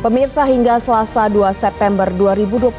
Pemirsa, hingga Selasa 2 September 2025,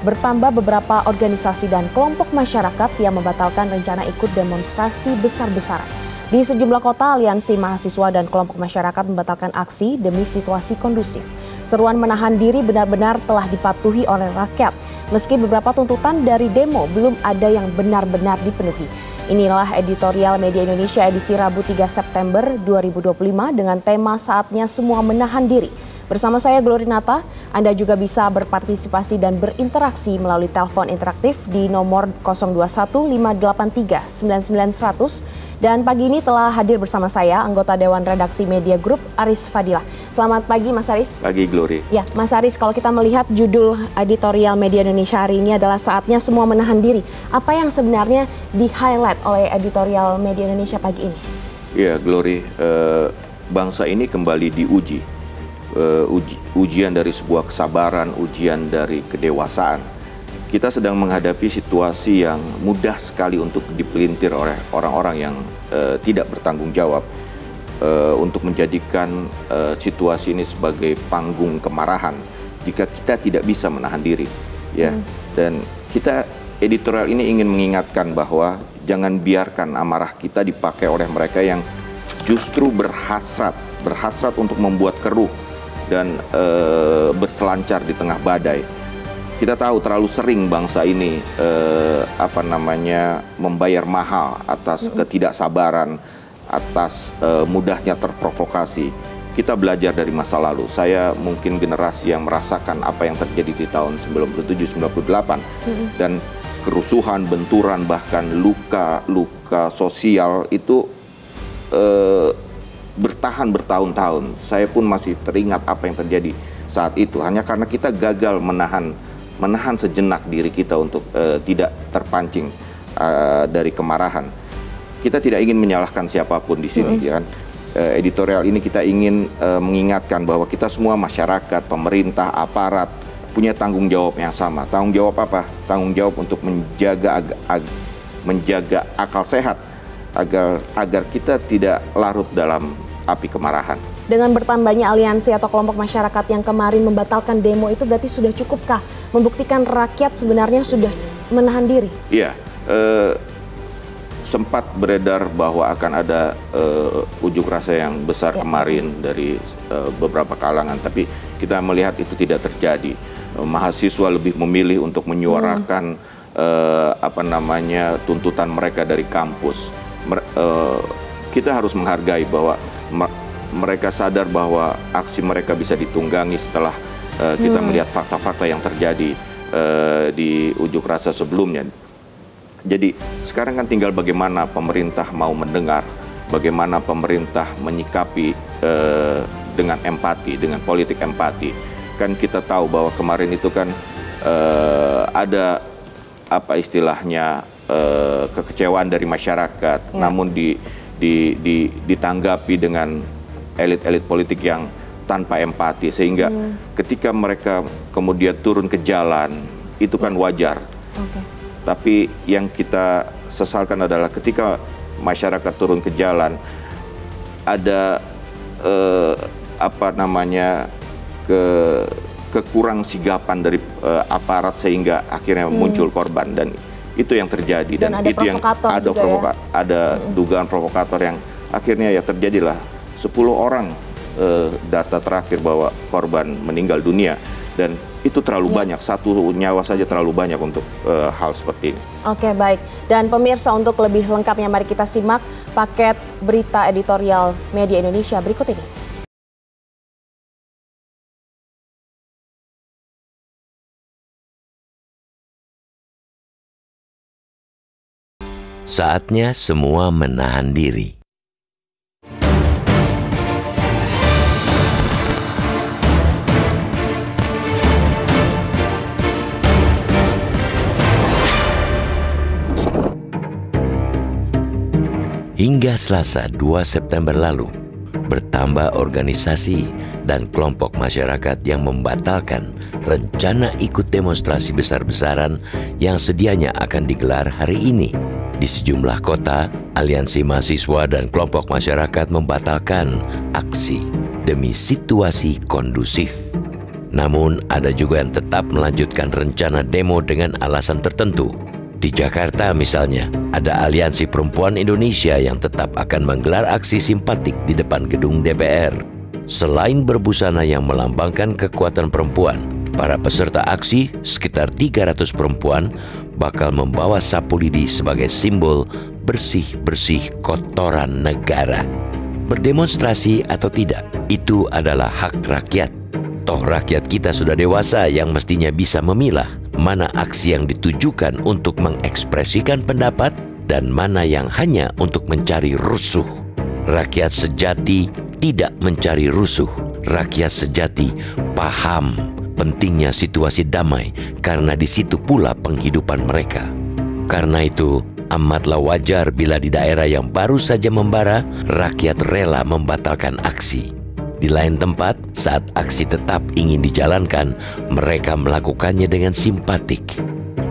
bertambah beberapa organisasi dan kelompok masyarakat yang membatalkan rencana ikut demonstrasi besar-besaran. Di sejumlah kota, aliansi mahasiswa dan kelompok masyarakat membatalkan aksi demi situasi kondusif. Seruan menahan diri benar-benar telah dipatuhi oleh rakyat, meski beberapa tuntutan dari demo belum ada yang benar-benar dipenuhi. Inilah editorial Media Indonesia edisi Rabu 3 September 2025 dengan tema Saatnya Semua Menahan Diri. Bersama saya Glory Nata, Anda juga bisa berpartisipasi dan berinteraksi melalui telepon interaktif di nomor 021-583-99100. Dan pagi ini telah hadir bersama saya anggota Dewan Redaksi Media Group, Aris Fadilah. Selamat pagi Mas Aris. Pagi Glory. Ya, Mas Aris, kalau kita melihat judul editorial Media Indonesia hari ini adalah Saatnya Semua Menahan Diri. Apa yang sebenarnya di-highlight oleh editorial Media Indonesia pagi ini? Ya Glory, bangsa ini kembali diuji. Ujian dari sebuah kesabaran, ujian dari kedewasaan. Kita sedang menghadapi situasi yang mudah sekali untuk dipelintir oleh orang-orang yang tidak bertanggung jawab untuk menjadikan situasi ini sebagai panggung kemarahan jika kita tidak bisa menahan diri, ya. Dan kita editorial ini ingin mengingatkan bahwa jangan biarkan amarah kita dipakai oleh mereka yang justru berhasrat untuk membuat keruh dan berselancar di tengah badai. Kita tahu terlalu sering bangsa ini membayar mahal atas ketidaksabaran, atas mudahnya terprovokasi. Kita belajar dari masa lalu. Saya mungkin generasi yang merasakan apa yang terjadi di tahun 97-98 dan kerusuhan, benturan, bahkan luka sosial itu bertahan bertahun-tahun. Saya pun masih teringat apa yang terjadi saat itu. Hanya karena kita gagal menahan sejenak diri kita untuk tidak terpancing dari kemarahan. Kita tidak ingin menyalahkan siapapun di sini, ya kan? Editorial ini kita ingin mengingatkan bahwa kita semua masyarakat, pemerintah, aparat punya tanggung jawab yang sama. Tanggung jawab apa? Tanggung jawab untuk menjaga akal sehat agar kita tidak larut dalam api kemarahan. Dengan bertambahnya aliansi atau kelompok masyarakat yang kemarin membatalkan demo itu berarti sudah cukupkah membuktikan rakyat sebenarnya sudah menahan diri? Iya, sempat beredar bahwa akan ada unjuk rasa yang besar kemarin dari beberapa kalangan, tapi kita melihat itu tidak terjadi. Mahasiswa lebih memilih untuk menyuarakan tuntutan mereka dari kampus. Kita harus menghargai bahwa mereka sadar bahwa aksi mereka bisa ditunggangi setelah kita melihat fakta-fakta yang terjadi di unjuk rasa sebelumnya. Jadi sekarang kan tinggal bagaimana pemerintah mau mendengar, bagaimana pemerintah menyikapi dengan empati, dengan politik empati. Kan kita tahu bahwa kemarin itu kan ada kekecewaan dari masyarakat, namun ditanggapi dengan elit-elit politik yang tanpa empati, sehingga ketika mereka kemudian turun ke jalan itu kan wajar. Tapi yang kita sesalkan adalah ketika masyarakat turun ke jalan ada kekurang sigapan dari aparat sehingga akhirnya muncul korban, dan itu yang terjadi, dan itu yang ada dugaan provokator yang akhirnya ya terjadilah 10 orang data terakhir bahwa korban meninggal dunia, dan itu terlalu banyak, satu nyawa saja terlalu banyak untuk hal seperti ini. Oke, baik. Dan pemirsa, untuk lebih lengkapnya mari kita simak paket berita editorial Media Indonesia berikut ini. Saatnya semua menahan diri. Hingga Selasa 2 September lalu, bertambah organisasi dan kelompok masyarakat yang membatalkan rencana ikut demonstrasi besar-besaran yang sedianya akan digelar hari ini. Di sejumlah kota, aliansi mahasiswa dan kelompok masyarakat membatalkan aksi demi situasi kondusif. Namun ada juga yang tetap melanjutkan rencana demo dengan alasan tertentu. Di Jakarta misalnya, ada Aliansi Perempuan Indonesia yang tetap akan menggelar aksi simpatik di depan gedung DPR. Selain berbusana yang melambangkan kekuatan perempuan, para peserta aksi, sekitar 300 perempuan, bakal membawa sapu lidi sebagai simbol bersih-bersih kotoran negara. Berdemonstrasi atau tidak, itu adalah hak rakyat. Toh rakyat kita sudah dewasa yang mestinya bisa memilah mana aksi yang ditujukan untuk mengekspresikan pendapat dan mana yang hanya untuk mencari rusuh. Rakyat sejati tidak mencari rusuh. Rakyat sejati paham pentingnya situasi damai karena di situ pula penghidupan mereka. Karena itu, amatlah wajar bila di daerah yang baru saja membara, rakyat rela membatalkan aksi. Di lain tempat, saat aksi tetap ingin dijalankan, mereka melakukannya dengan simpatik.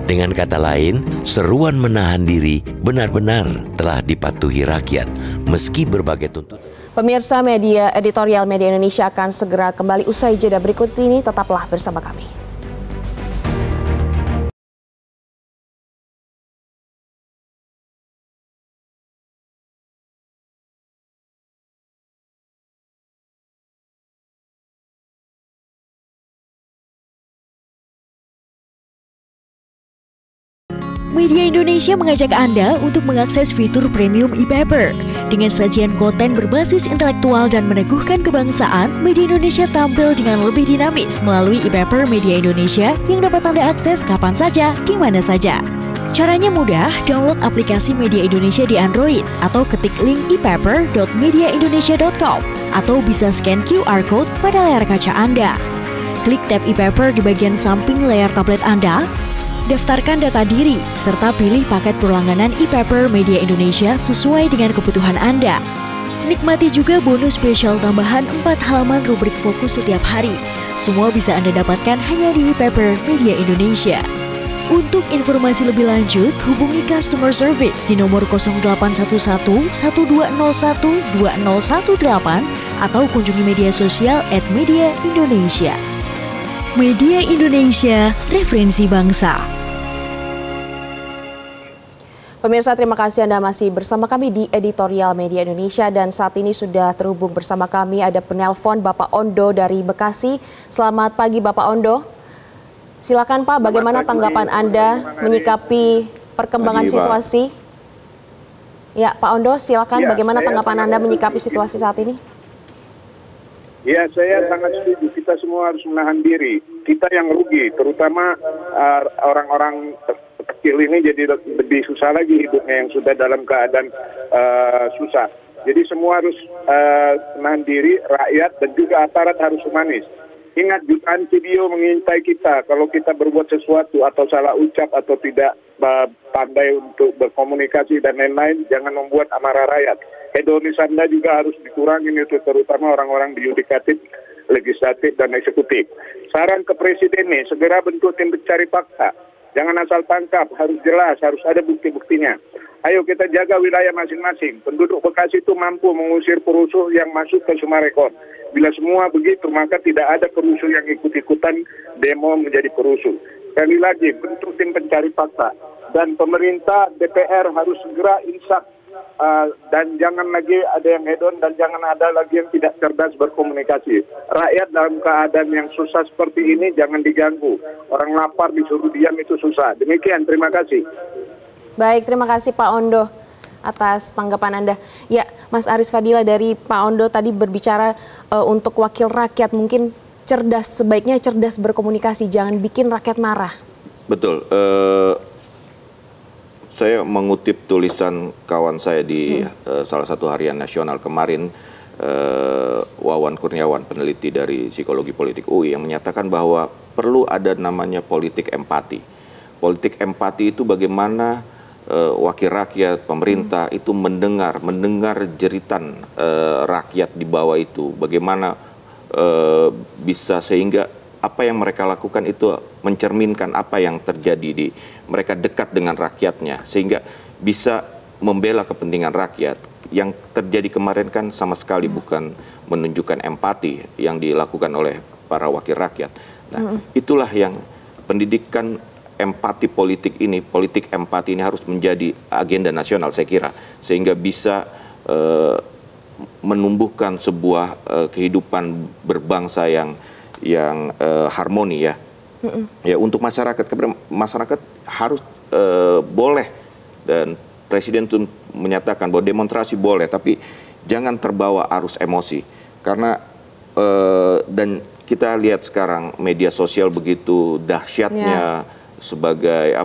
Dengan kata lain, seruan menahan diri benar-benar telah dipatuhi rakyat, meski berbagai tuntutan. Pemirsa editorial Media Indonesia akan segera kembali usai jeda berikut ini, tetaplah bersama kami. Media Indonesia mengajak Anda untuk mengakses fitur premium e-paper. Dengan sajian konten berbasis intelektual dan meneguhkan kebangsaan, Media Indonesia tampil dengan lebih dinamis melalui e-paper Media Indonesia yang dapat Anda akses kapan saja, di mana saja. Caranya mudah, download aplikasi Media Indonesia di Android atau ketik link e-paper.mediaindonesia.com atau bisa scan QR code pada layar kaca Anda. Klik tab e-paper di bagian samping layar tablet Anda, daftarkan data diri, serta pilih paket berlangganan e-paper Media Indonesia sesuai dengan kebutuhan Anda. Nikmati juga bonus spesial tambahan 4 halaman rubrik fokus setiap hari. Semua bisa Anda dapatkan hanya di e-paper Media Indonesia. Untuk informasi lebih lanjut, hubungi customer service di nomor 0811 1201 2018 atau kunjungi media sosial @Media Indonesia. Media Indonesia, referensi bangsa. Pemirsa, terima kasih Anda masih bersama kami di editorial Media Indonesia, dan saat ini sudah terhubung bersama kami ada penelpon Bapak Ondo dari Bekasi. Selamat pagi Bapak Ondo. Silakan Pak, bagaimana tanggapan Anda menyikapi perkembangan situasi? Ya Pak Ondo, silakan bagaimana tanggapan Anda menyikapi situasi saat ini? Ya, saya sangat setuju. Kita semua harus menahan diri. Kita yang rugi, terutama orang-orang kecil ini jadi lebih susah lagi hidupnya yang sudah dalam keadaan susah. Jadi semua harus menahan diri, rakyat dan juga aparat harus humanis. Ingat, jutaan video mengintai kita kalau kita berbuat sesuatu atau salah ucap atau tidak pandai untuk berkomunikasi dan lain-lain, jangan membuat amarah rakyat. Hedonis Anda juga harus dikurangi, itu terutama orang-orang di yudikatif, legislatif, dan eksekutif. Saran ke Presiden nih, segera bentuk tim pencari fakta. Jangan asal tangkap, harus jelas, harus ada bukti-buktinya. Ayo kita jaga wilayah masing-masing. Penduduk Bekasi itu mampu mengusir perusuh yang masuk ke Sumarekon. Bila semua begitu, maka tidak ada perusuh yang ikut-ikutan demo menjadi perusuh. Sekali lagi, bentuk tim pencari fakta. Dan pemerintah, DPR harus segera insaf. Dan jangan lagi ada yang hedon dan jangan ada lagi yang tidak cerdas berkomunikasi. Rakyat dalam keadaan yang susah seperti ini jangan diganggu. Orang lapar disuruh diam itu susah. Demikian, terima kasih. Baik, terima kasih Pak Ondo atas tanggapan Anda. Ya, Mas Aris Fadila dari Pak Ondo tadi berbicara untuk wakil rakyat mungkin sebaiknya cerdas berkomunikasi, jangan bikin rakyat marah. Betul. Saya mengutip tulisan kawan saya di salah satu harian nasional kemarin, Wawan Kurniawan, peneliti dari Psikologi Politik UI, yang menyatakan bahwa perlu ada namanya politik empati. Politik empati itu bagaimana wakil rakyat, pemerintah itu mendengar jeritan rakyat di bawah itu, bagaimana bisa sehingga apa yang mereka lakukan itu mencerminkan apa yang terjadi di mereka, dekat dengan rakyatnya sehingga bisa membela kepentingan rakyat. Yang terjadi kemarin kan sama sekali bukan menunjukkan empati yang dilakukan oleh para wakil rakyat, Nah, itulah yang pendidikan empati politik ini, politik empati ini harus menjadi agenda nasional saya kira, sehingga bisa menumbuhkan sebuah kehidupan berbangsa yang harmoni ya. Ya, untuk masyarakat, masyarakat harus boleh, dan Presiden itu menyatakan bahwa demonstrasi boleh, tapi jangan terbawa arus emosi. Karena dan kita lihat sekarang media sosial begitu dahsyatnya sebagai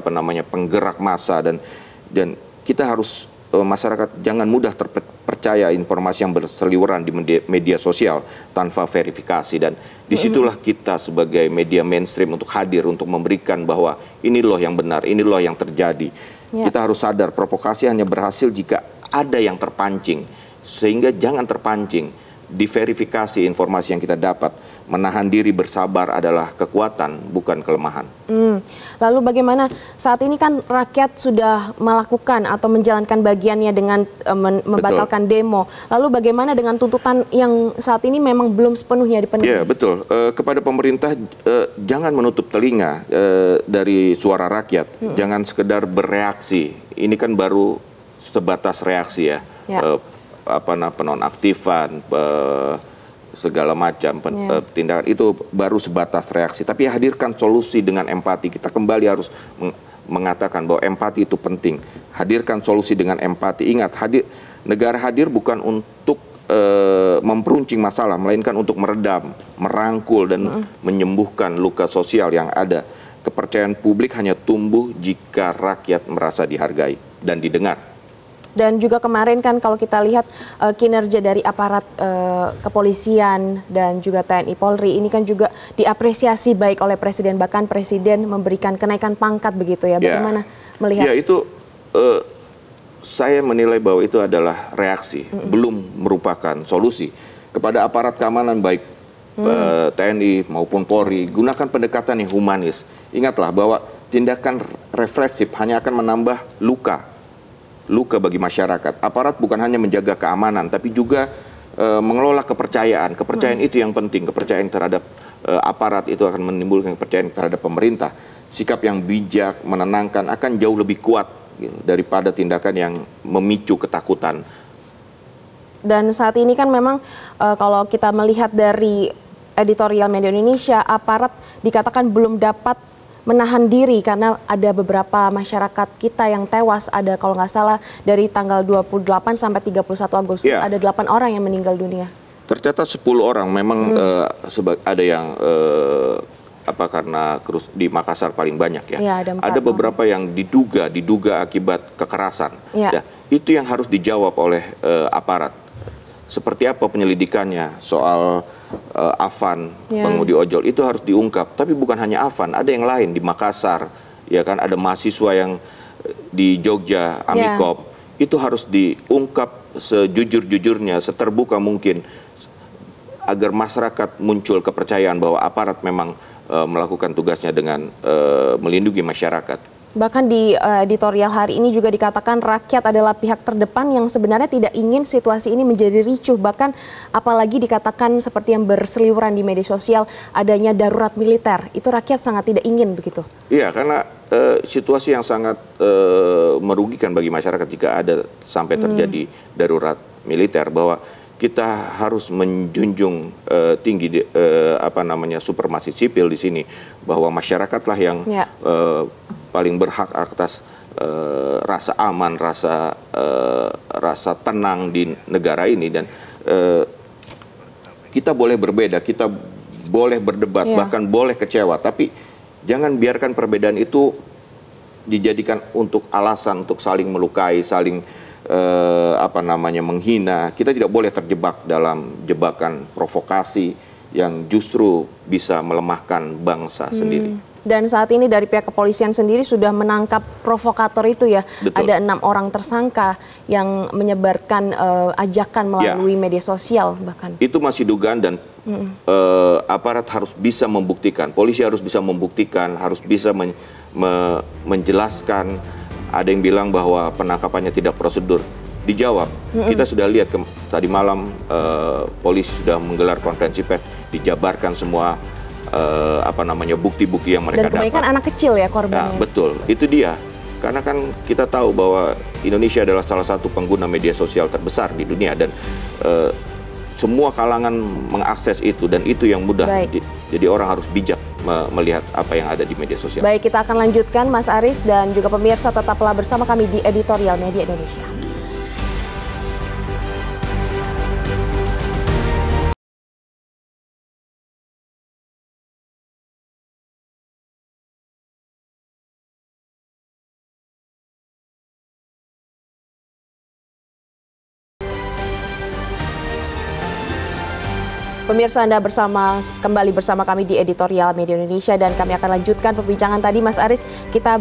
penggerak massa, dan kita harus masyarakat jangan mudah terpercaya informasi yang berseliweran di media sosial tanpa verifikasi, dan disitulah kita sebagai media mainstream untuk hadir untuk memberikan bahwa ini loh yang benar, ini loh yang terjadi. Kita harus sadar provokasi hanya berhasil jika ada yang terpancing, sehingga jangan terpancing, diverifikasi informasi yang kita dapat. Menahan diri, bersabar adalah kekuatan, bukan kelemahan. Lalu bagaimana saat ini kan rakyat sudah melakukan atau menjalankan bagiannya dengan membatalkan demo. Lalu bagaimana dengan tuntutan yang saat ini memang belum sepenuhnya dipenuhi? Ya, betul. Kepada pemerintah, jangan menutup telinga dari suara rakyat. Jangan sekedar bereaksi. Ini kan baru sebatas reaksi ya. Penonaktifan, segala macam tindakan itu baru sebatas reaksi, tapi hadirkan solusi dengan empati. Kita kembali harus mengatakan bahwa empati itu penting. Hadirkan solusi dengan empati. Ingat, negara hadir bukan untuk memperuncing masalah, melainkan untuk meredam, merangkul, dan menyembuhkan luka sosial yang ada. Kepercayaan publik hanya tumbuh jika rakyat merasa dihargai dan didengar. Dan juga kemarin kan kalau kita lihat kinerja dari aparat kepolisian dan juga TNI Polri ini kan juga diapresiasi baik oleh Presiden, bahkan Presiden memberikan kenaikan pangkat begitu ya. Bagaimana melihat? Ya, itu saya menilai bahwa itu adalah reaksi, belum merupakan solusi. Kepada aparat keamanan baik TNI maupun Polri, gunakan pendekatan yang humanis. Ingatlah bahwa tindakan represif hanya akan menambah luka bagi masyarakat. Aparat bukan hanya menjaga keamanan, tapi juga mengelola kepercayaan. Kepercayaan itu yang penting. Kepercayaan terhadap aparat itu akan menimbulkan kepercayaan terhadap pemerintah. Sikap yang bijak, menenangkan akan jauh lebih kuat gitu, daripada tindakan yang memicu ketakutan. Dan saat ini kan memang kalau kita melihat dari editorial media Indonesia, aparat dikatakan belum dapat menahan diri karena ada beberapa masyarakat kita yang tewas. Ada kalau nggak salah dari tanggal 28 sampai 31 Agustus ada 8 orang yang meninggal dunia. Tercatat 10 orang memang ada yang karena di Makassar paling banyak ya. Ada beberapa yang diduga akibat kekerasan. Ya, itu yang harus dijawab oleh aparat. Seperti apa penyelidikannya soal Afan, pengemudi ojol, itu harus diungkap. Tapi bukan hanya Afan, ada yang lain di Makassar, ya kan, ada mahasiswa yang di Jogja, Amikop, itu harus diungkap sejujur-jujurnya, seterbuka mungkin, agar masyarakat muncul kepercayaan bahwa aparat memang melakukan tugasnya dengan melindungi masyarakat. Bahkan di editorial hari ini juga dikatakan rakyat adalah pihak terdepan yang sebenarnya tidak ingin situasi ini menjadi ricuh. Bahkan apalagi dikatakan seperti yang berseliweran di media sosial adanya darurat militer. Itu rakyat sangat tidak ingin begitu. Iya, karena situasi yang sangat merugikan bagi masyarakat jika ada sampai terjadi darurat militer, bahwa kita harus menjunjung tinggi supremasi sipil di sini, bahwa masyarakatlah yang paling berhak atas rasa aman, rasa tenang di negara ini. Dan kita boleh berbeda, kita boleh berdebat, bahkan boleh kecewa, tapi jangan biarkan perbedaan itu dijadikan untuk alasan untuk saling melukai, saling menghina. Kita tidak boleh terjebak dalam jebakan provokasi yang justru bisa melemahkan bangsa sendiri. Dan saat ini dari pihak kepolisian sendiri sudah menangkap provokator itu ya. Betul. Ada 6 orang tersangka yang menyebarkan ajakan melalui media sosial bahkan. Itu masih dugaan, dan aparat harus bisa membuktikan, polisi harus bisa membuktikan, harus bisa menjelaskan. Ada yang bilang bahwa penangkapannya tidak prosedur. Dijawab. Kita sudah lihat tadi malam polisi sudah menggelar konferensi pers, dijabarkan semua apa namanya bukti-bukti yang mereka Dan kebanyakan dapat. anak kecil ya korbannya. Nah, betul, itu dia. Karena kan kita tahu bahwa Indonesia adalah salah satu pengguna media sosial terbesar di dunia dan semua kalangan mengakses itu dan itu yang mudah. Jadi orang harus bijak melihat apa yang ada di media sosial. Baik, kita akan lanjutkan Mas Aris dan juga pemirsa tetaplah bersama kami di Editorial Media Indonesia. Pemirsa, Anda kembali bersama kami di Editorial Media Indonesia dan kami akan lanjutkan perbincangan tadi Mas Aris. Kita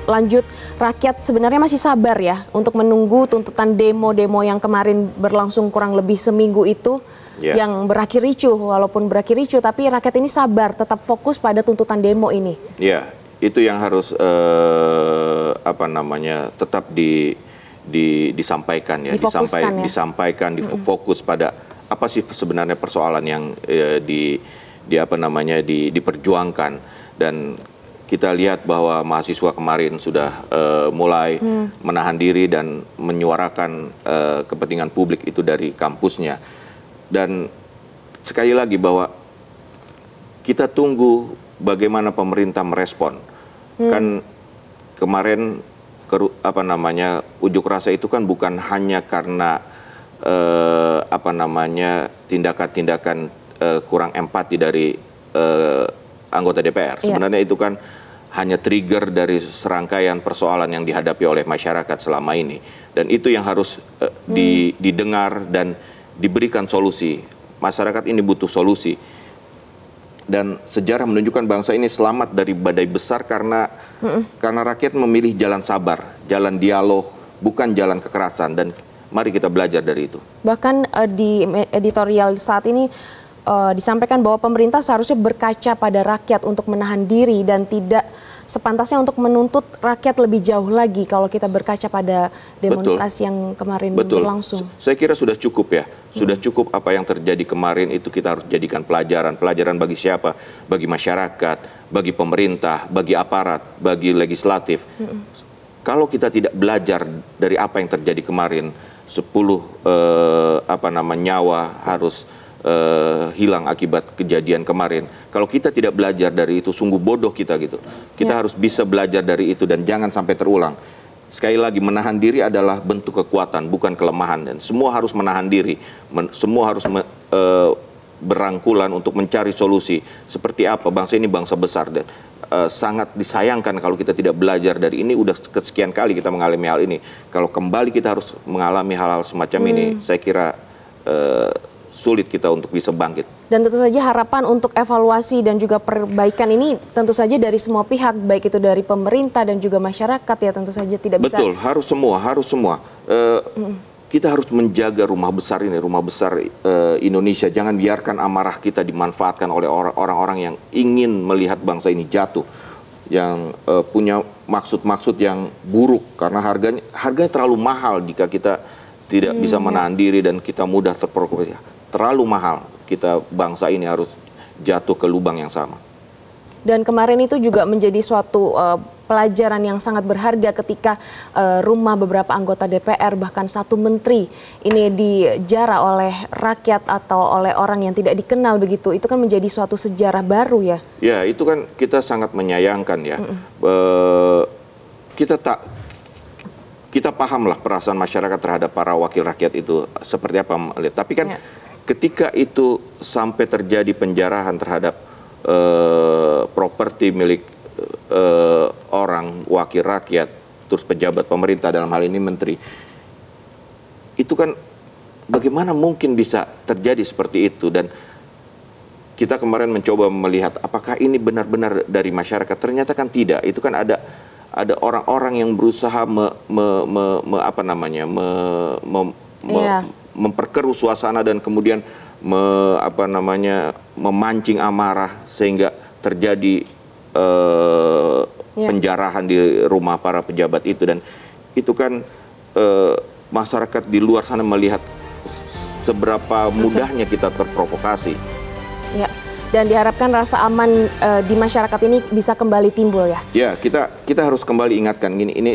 lanjut, rakyat sebenarnya masih sabar ya untuk menunggu tuntutan demo-demo yang kemarin berlangsung kurang lebih seminggu itu yang berakhir ricuh. Walaupun berakhir ricuh tapi rakyat ini sabar tetap fokus pada tuntutan demo ini. Ya, itu yang harus apa namanya tetap disampaikan ya, disampaikan, difokus pada apa sih sebenarnya persoalan yang diperjuangkan. Dan kita lihat bahwa mahasiswa kemarin sudah mulai menahan diri dan menyuarakan kepentingan publik itu dari kampusnya. Dan sekali lagi bahwa kita tunggu bagaimana pemerintah merespon. Kan kemarin unjuk rasa itu kan bukan hanya karena tindakan-tindakan kurang empati dari anggota DPR. Sebenarnya itu kan hanya trigger dari serangkaian persoalan yang dihadapi oleh masyarakat selama ini. Dan itu yang harus didengar dan diberikan solusi. Masyarakat ini butuh solusi. Dan sejarah menunjukkan bangsa ini selamat dari badai besar karena rakyat memilih jalan sabar, jalan dialog, bukan jalan kekerasan. Dan mari kita belajar dari itu. Bahkan di editorial saat ini disampaikan bahwa pemerintah seharusnya berkaca pada rakyat untuk menahan diri dan tidak sepantasnya untuk menuntut rakyat lebih jauh lagi kalau kita berkaca pada demonstrasi yang kemarin berlangsung. Saya kira sudah cukup ya. Sudah cukup apa yang terjadi kemarin itu kita harus jadikan pelajaran. Pelajaran bagi siapa? Bagi masyarakat, bagi pemerintah, bagi aparat, bagi legislatif. Kalau kita tidak belajar dari apa yang terjadi kemarin, 10 nyawa harus hilang akibat kejadian kemarin. Kalau kita tidak belajar dari itu, sungguh bodoh kita gitu. Kita harus bisa belajar dari itu dan jangan sampai terulang. Sekali lagi, menahan diri adalah bentuk kekuatan, bukan kelemahan. Dan semua harus menahan diri, semua harus berangkulan untuk mencari solusi. Seperti apa? Bangsa ini bangsa besar dan sangat disayangkan kalau kita tidak belajar dari ini. Udah kesekian kali kita mengalami hal ini. Kalau kembali kita harus mengalami hal-hal semacam ini, saya kira sulit kita untuk bisa bangkit. Dan tentu saja harapan untuk evaluasi dan juga perbaikan ini tentu saja dari semua pihak, baik itu dari pemerintah dan juga masyarakat ya, tentu saja tidak bisa. Betul, harus semua. Kita harus menjaga rumah besar ini, rumah besar Indonesia. Jangan biarkan amarah kita dimanfaatkan oleh orang-orang yang ingin melihat bangsa ini jatuh, yang punya maksud-maksud yang buruk karena harganya terlalu mahal jika kita tidak bisa menahan diri dan kita mudah terprovokasi. Terlalu mahal, kita bangsa ini harus jatuh ke lubang yang sama. Dan kemarin itu juga menjadi suatu pelajaran yang sangat berharga ketika rumah beberapa anggota DPR, bahkan satu menteri ini dijarah oleh rakyat atau oleh orang yang tidak dikenal begitu. Itu kan menjadi suatu sejarah baru ya. Ya, itu kan kita sangat menyayangkan ya. Kita pahamlah perasaan masyarakat terhadap para wakil rakyat itu seperti apa melihat. Tapi kan ketika itu sampai terjadi penjarahan terhadap properti milik orang, wakil rakyat, terus pejabat pemerintah dalam hal ini menteri, itu kan bagaimana mungkin bisa terjadi seperti itu. Dan kita kemarin mencoba melihat apakah ini benar-benar dari masyarakat. Ternyata kan tidak. Itu kan ada orang-orang yang berusaha memperkeruh suasana dan kemudian memancing amarah sehingga terjadi penjarahan di rumah para pejabat itu. Dan itu kan masyarakat di luar sana melihat seberapa mudahnya kita terprovokasi. Ya. dan diharapkan rasa aman di masyarakat ini bisa kembali timbul ya. Ya, kita harus kembali ingatkan gini, ini